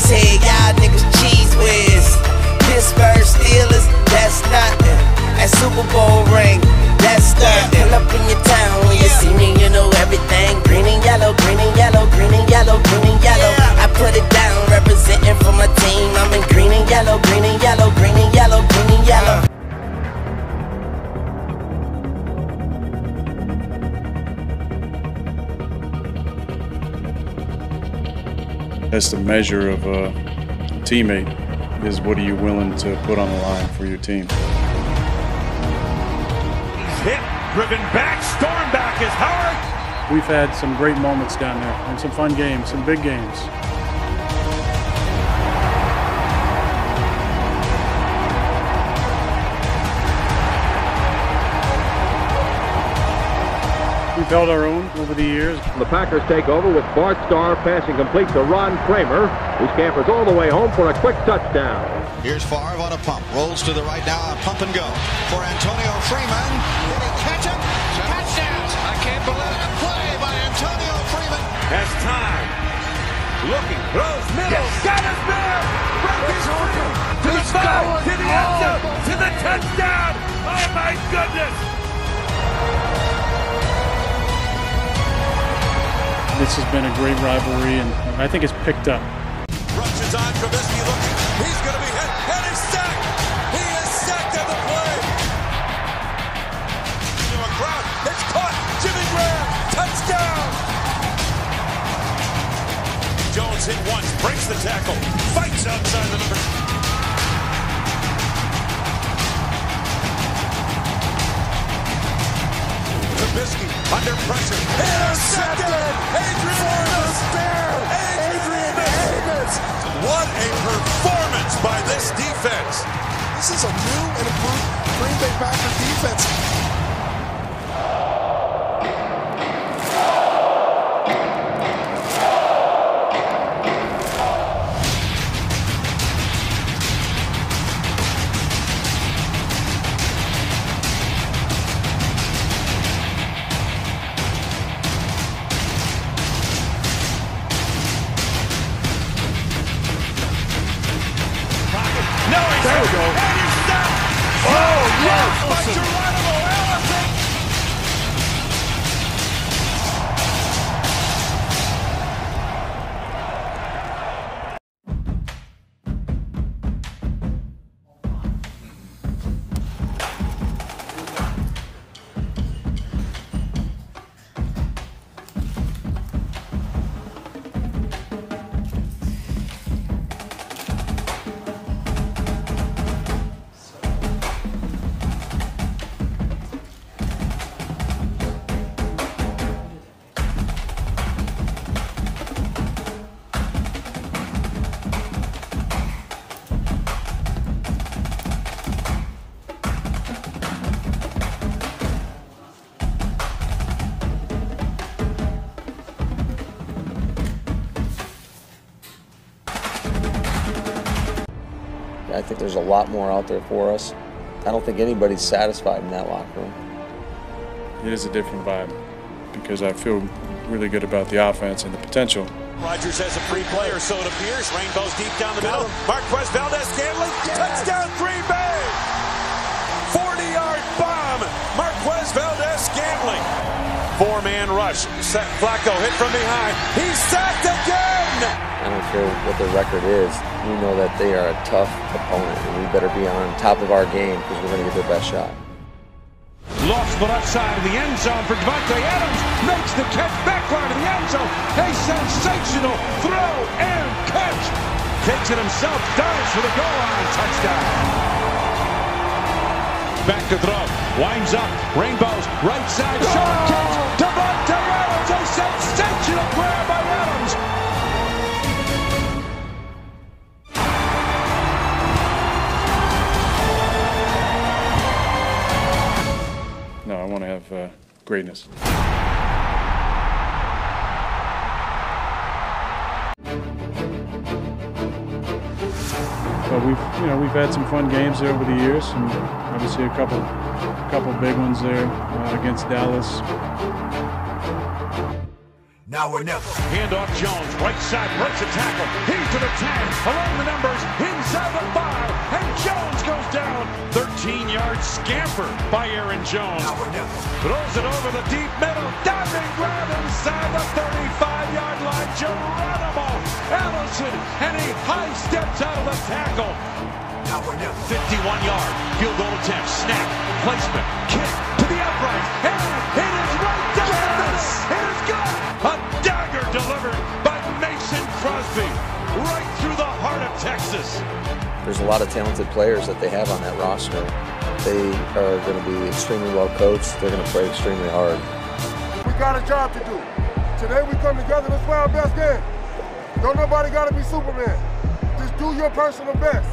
Cheesehead, y'all niggas cheese whiz. Pittsburgh Steelers, that's nothing. That Super Bowl ring, that's nothing. Pull up in your town when you see me, you know everything. Green and yellow, green and yellow, green and yellow, green and yellow. I put it down, representing for my team. I'm in green and yellow, green and yellow, green and yellow, green and yellow. That's the measure of a teammate, is what are you willing to put on the line for your team. He's hit, driven back, storm back is Howard. We've had some great moments down there and some fun games, some big games. We've held our own over the years. The Packers take over with Bart Starr passing complete to Ron Kramer, who scampers all the way home for a quick touchdown. Here's Favre on a pump. Rolls to the right now. A pump and go for Antonio Freeman. Did he catch it? Touchdown! I can't believe it. A play by Antonio Freeman. Has time. Looking. Throws middle. Yes. Got his man. Breaking free. To the 5. To the end zone. To the touchdown. Oh my goodness. This has been a great rivalry, and I think it's picked up. Rodgers on Trubisky looking. He's going to be hit, and he's sacked. He is sacked at the play. To a crowd. It's caught. Jimmy Graham. Touchdown. Jones hit once. Breaks the tackle. Fights outside the number. Trubisky under pressure. Intercepted. Adrian Davis. What a performance by this defense. This is a new and improved Green Bay Packers defense. There we go. And he's stopped. Oh, yes. By Geronimo Allison. I think there's a lot more out there for us. I don't think anybody's satisfied in that locker room. It is a different vibe because I feel really good about the offense and the potential. Rodgers has a free player, so it appears. Rainbows deep down the middle. Marquez Valdez-Scantling. Touchdown, Green Bay! 40-yard bomb. Marquez Valdez-Scantling. Four-man rush. Flacco hit from behind. He's sacked again! I don't care what their record is. We know that they are a tough opponent, and we better be on top of our game because we're going to get their best shot. Lost the left side of the end zone for Devontae Adams. Makes the catch back line of the end zone. A sensational throw and catch. Takes it himself. Dives for the goal line. Touchdown. Back to throw. Winds up. Rainbows. Right side. Short catch. Devontae Adams. A sensational grab by Adams. No, I want to have greatness. But we've had some fun games there over the years, and obviously a couple big ones there against Dallas. Now or never. Handoff Jones, right side, breaks a tackle. He's to the 10, along the numbers, inside the 5, and Jones goes down. 13-yard scamper by Aaron Jones. Now or never. Throws it over the deep middle, diving grab inside the 35-yard line. Geronimo Allison, and he high steps out of the tackle. Now or never. 51-yard field goal attempt, snap, placement, kick to the upright, and it is right down the middle. It is good. A dagger delivered by Mason Crosby, right through the heart of Texas. There's a lot of talented players that they have on that roster. They are going to be extremely well coached. They're going to play extremely hard. We got a job to do. Today we come together, let's play our best game. Don't nobody got to be Superman. Just do your personal best.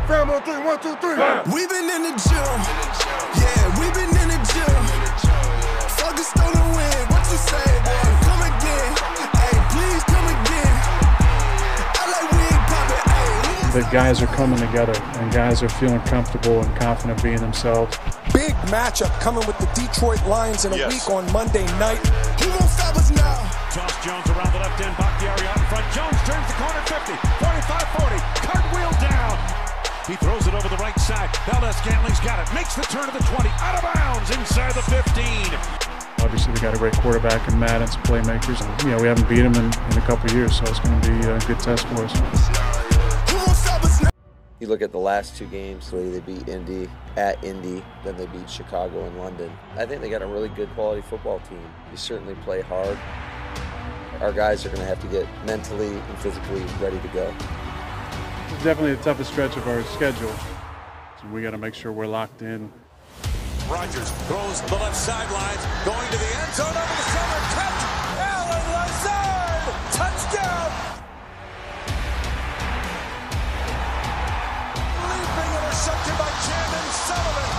Family on 3, 1, 2, 3. We've been in the gym. Yeah, we've been in the gym. Focused on the win. What you say, boy? Come again. Hey, please come again. I like we ain't poppin'. Hey. The guys are coming together, and guys are feeling comfortable and confident being themselves. Big matchup coming with the Detroit Lions in a week on Monday night. Who won't stop us now? Toss Jones around the left end, Bakhtiari out in front. Jones turns the corner 50, 45, 40, cartwheel down. He throws it over the right side. Valdez-Scantling's got it. Makes the turn to the 20. Out of bounds inside the 15. Obviously, we got a great quarterback in Matt and some playmakers. You know, we haven't beat him in a couple of years, so it's going to be a good test for us. Who won't stop us now? You look at the last two games, they beat Indy at Indy, then they beat Chicago and London. I think they got a really good quality football team. You certainly play hard. Our guys are going to have to get mentally and physically ready to go. It's definitely the toughest stretch of our schedule. So we got to make sure we're locked in. Rodgers throws the left sidelines, going to the end zone over the center. Catch! Allen Lazard! Touchdown! Leaping interception by Chandon Sullivan.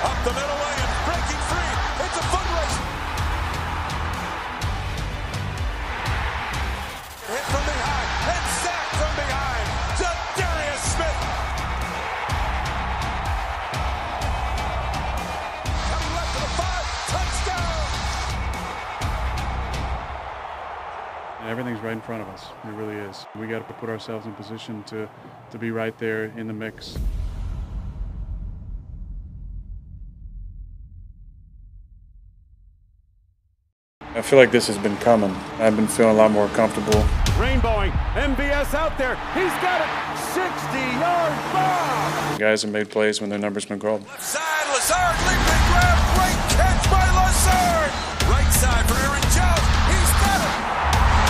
Up the middle lane, breaking free. It's a foot race. Hit from behind and sacked from behind. Darius Smith. Coming left to the 5. Touchdown. And everything's right in front of us. It really is. We got to put ourselves in position to be right there in the mix. I feel like this has been coming. I've been feeling a lot more comfortable. Rainbowing. MVS out there. He's got it. 60-yard bomb. Guys have made plays when their number's been called. Left side, Lazard leaping grab. Great catch by Lazard. Right side for Aaron Jones. He's got it.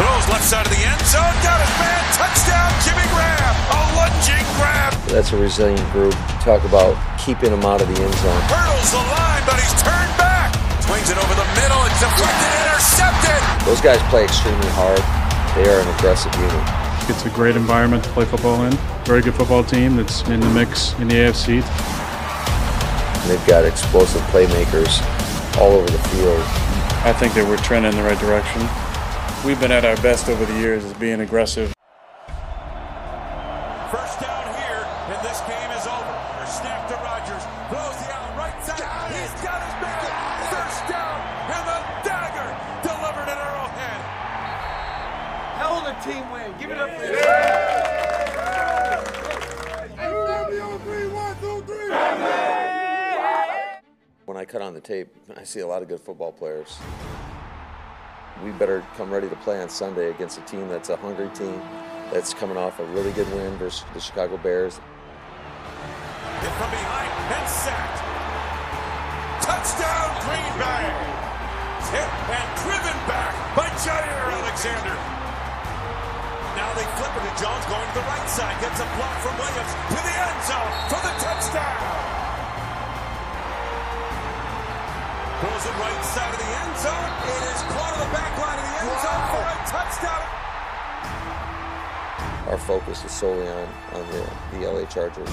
Throws left side of the end zone. Got his man. Touchdown, Jimmy Graham. A lunging grab. That's a resilient group. Talk about keeping them out of the end zone. Hurdles the line, but he's turned back. Swings it over the middle. It's deflected, intercepted. Those guys play extremely hard. They are an aggressive unit. It's a great environment to play football in. Very good football team that's in the mix in the AFC. They've got explosive playmakers all over the field. I think that we're trending in the right direction. We've been at our best over the years as being aggressive. First down here, and this game is over. Snap to Rodgers. Throws the out right side. He's got his man. First down, and the dagger delivered at Arrowhead. Hell of a team win. Give it up for When I cut on the tape, I see a lot of good football players. We better come ready to play on Sunday against a team that's a hungry team, that's coming off a really good win versus the Chicago Bears. Hit from behind and sacked. Touchdown, Green Bay. Hit and driven back by Jair Alexander. Now they flip it to Jones going to the right side. Gets a block from Williams to the end zone for the touchdown. Throws it right side of the end zone. It is caught on the back line of the end zone for a touchdown. Our focus is solely on the LA Chargers.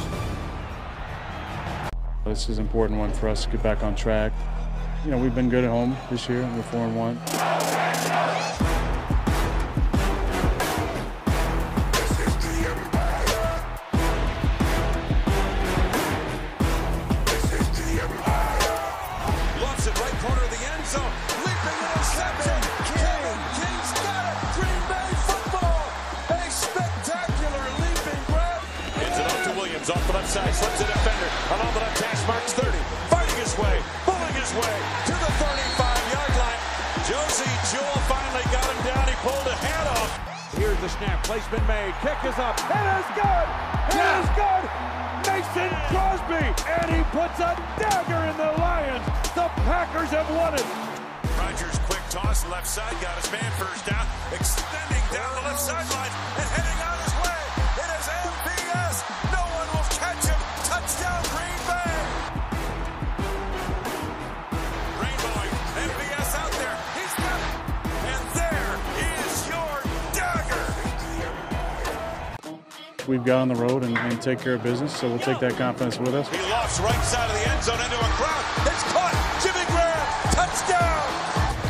This is an important one for us to get back on track. You know, we've been good at home this year. We're 4-1. side, slips a defender. Along the left hash, marks 30. Fighting his way, pulling his way to the 35-yard line. Josie Jewell finally got him down. He pulled a hand off. Here's the snap. Placement made. Kick is up. It is good. It is good. Mason Crosby. And he puts a dagger in the Lions. The Packers have won it. Rodgers, quick toss, left side, got his man first down, extending down the left sideline and heading on his way. It is MVS. No one will catch him. Touchdown, Green Bay. Rainbowing. MVS out there. He's got it. And there is your dagger. We've got on the road and take care of business, so we'll take that confidence with us. He lofts right side of the end zone into a crowd. It's caught. Jimmy Graham. Touchdown.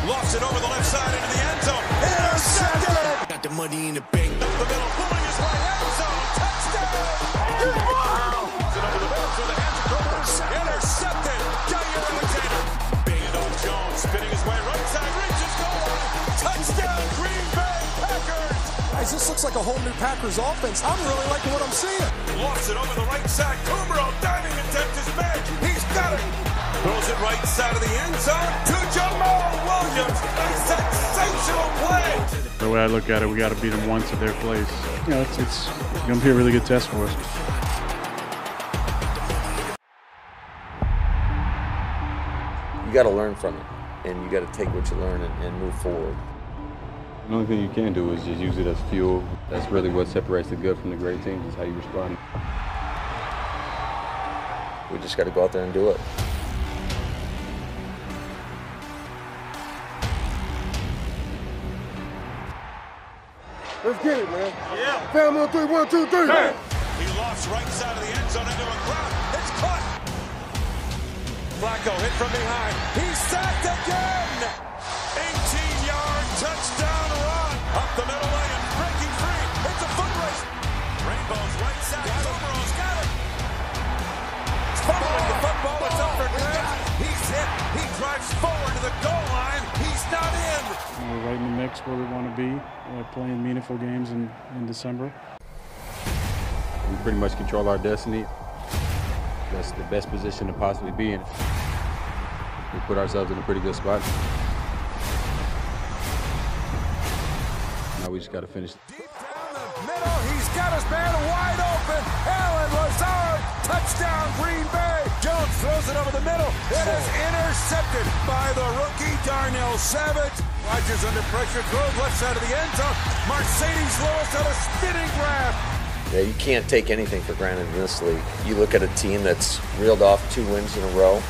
Lofts it over the left side into the end zone. Intercepted. Got the money in the bank. Up the middle, pulling his way. End zone. Touchdown. Lofts it over the middle through the hands of Rodgers. Intercepted. Jair Alexander. Banging on Jones. Spinning his way right side. Reaches goal line. Touchdown. Green Bay Packers. Guys, this looks like a whole new Packers offense. I'm really liking what I'm seeing. Lofts it over the right side. Kumaro diving attempt is made. He's got it. Throws it right side of the end zone to Jamal Williams. A sensational play. The way I look at it, we got to beat them once at their place. You know, it's going to be a really good test for us. You got to learn from it, and you got to take what you learn and move forward. The only thing you can do is just use it as fuel. That's really what separates the good from the great teams, is how you respond. We just got to go out there and do it. Let's get it, man. Yeah. Family on 3, 1, 2, 3. Hey. He lofts right side of the end zone into a crowd. It's caught. Flacco hit from behind. He's sacked again. 18-yard touchdown run. Up the middle lane, breaking free. It's a foot race. Rainbow's right side. Tomorrow's got it. It's fumbling the football. It's up for grabs. He's hit. He drives forward to the goal line. He's not in. We're right in the mix where we want to be, playing meaningful games in December. We pretty much control our destiny. That's the best position to possibly be in. We put ourselves in a pretty good spot. Now we just got to finish. Deep down the middle, he's got his man wide open. Allen Lazard, touchdown Green Bay. Jones throws it over the middle. It is intercepted by the rookie Darnell Savage. Rodgers under pressure, throws left side of the end zone. Mercedes Lewis on a spinning grab. Yeah, you can't take anything for granted in this league. You look at a team that's reeled off 2 wins in a row.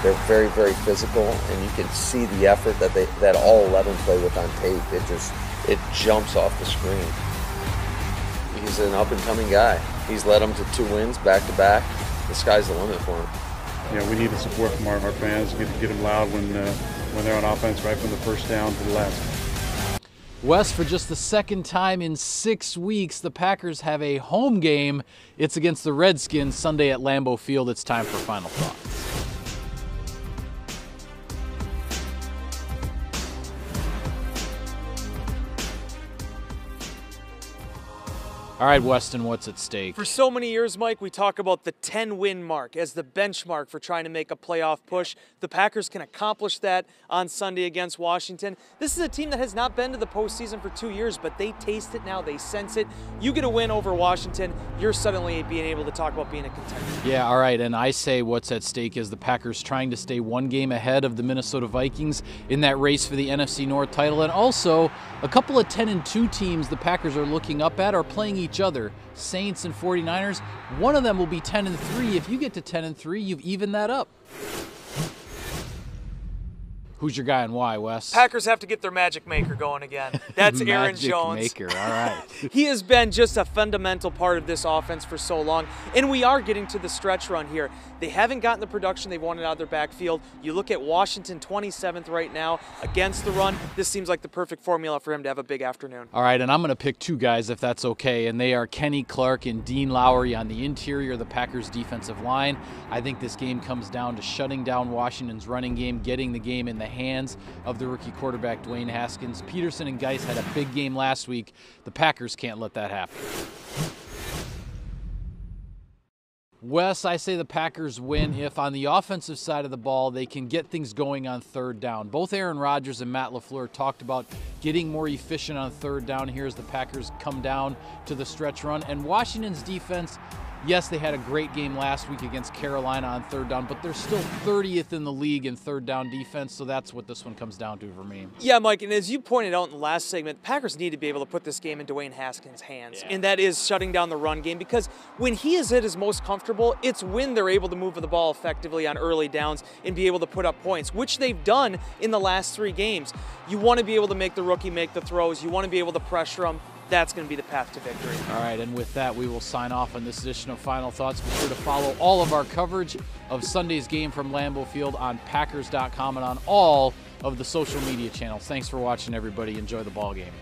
They're very, very physical, and you can see the effort that all 11 play with on tape. It jumps off the screen. He's an up-and-coming guy. He's led them to 2 wins back-to-back. The sky's the limit for him. Yeah, we need the support from our fans. Get them loud when they're on offense, right from the first down to the last. Wes, for just the second time in 6 weeks, the Packers have a home game. It's against the Redskins Sunday at Lambeau Field. It's time for Final Thoughts. All right, Weston, what's at stake? For so many years, Mike, we talk about the 10-win mark as the benchmark for trying to make a playoff push. The Packers can accomplish that on Sunday against Washington. This is a team that has not been to the postseason for 2 years, but they taste it now. They sense it. You get a win over Washington, you're suddenly being able to talk about being a contender. Yeah, all right, and I say what's at stake is the Packers trying to stay 1 game ahead of the Minnesota Vikings in that race for the NFC North title. And also, a couple of 10-2 teams the Packers are looking up at are playing each other, Saints and 49ers. One of them will be 10-3. If you get to 10-3, you've evened that up. Who's your guy and why, Wes? Packers have to get their magic maker going again. That's Aaron Jones. Magic maker, all right. He has been just a fundamental part of this offense for so long, and we are getting to the stretch run here. They haven't gotten the production they wanted out of their backfield. You look at Washington, 27th right now against the run. This seems like the perfect formula for him to have a big afternoon. All right, and I'm going to pick 2 guys if that's okay, and they are Kenny Clark and Dean Lowry on the interior of the Packers defensive line. I think this game comes down to shutting down Washington's running game, getting the game in the hands of the rookie quarterback Dwayne Haskins. Peterson and Geis had a big game last week. The Packers can't let that happen. Wes, I say the Packers win if on the offensive side of the ball they can get things going on third down. Both Aaron Rodgers and Matt LaFleur talked about getting more efficient on third down here as the Packers come down to the stretch run. And Washington's defense, yes, they had a great game last week against Carolina on third down, but they're still 30th in the league in third down defense, so that's what this one comes down to for me. Yeah, Mike, and as you pointed out in the last segment, Packers need to be able to put this game in Dwayne Haskins' hands, and that is shutting down the run game, because when he is at his most comfortable, it's when they're able to move the ball effectively on early downs and be able to put up points, which they've done in the last 3 games. You want to be able to make the rookie make the throws. You want to be able to pressure him. That's going to be the path to victory. All right, and with that, we will sign off on this edition of Final Thoughts. Be sure to follow all of our coverage of Sunday's game from Lambeau Field on Packers.com and on all of the social media channels. Thanks for watching, everybody. Enjoy the ball game.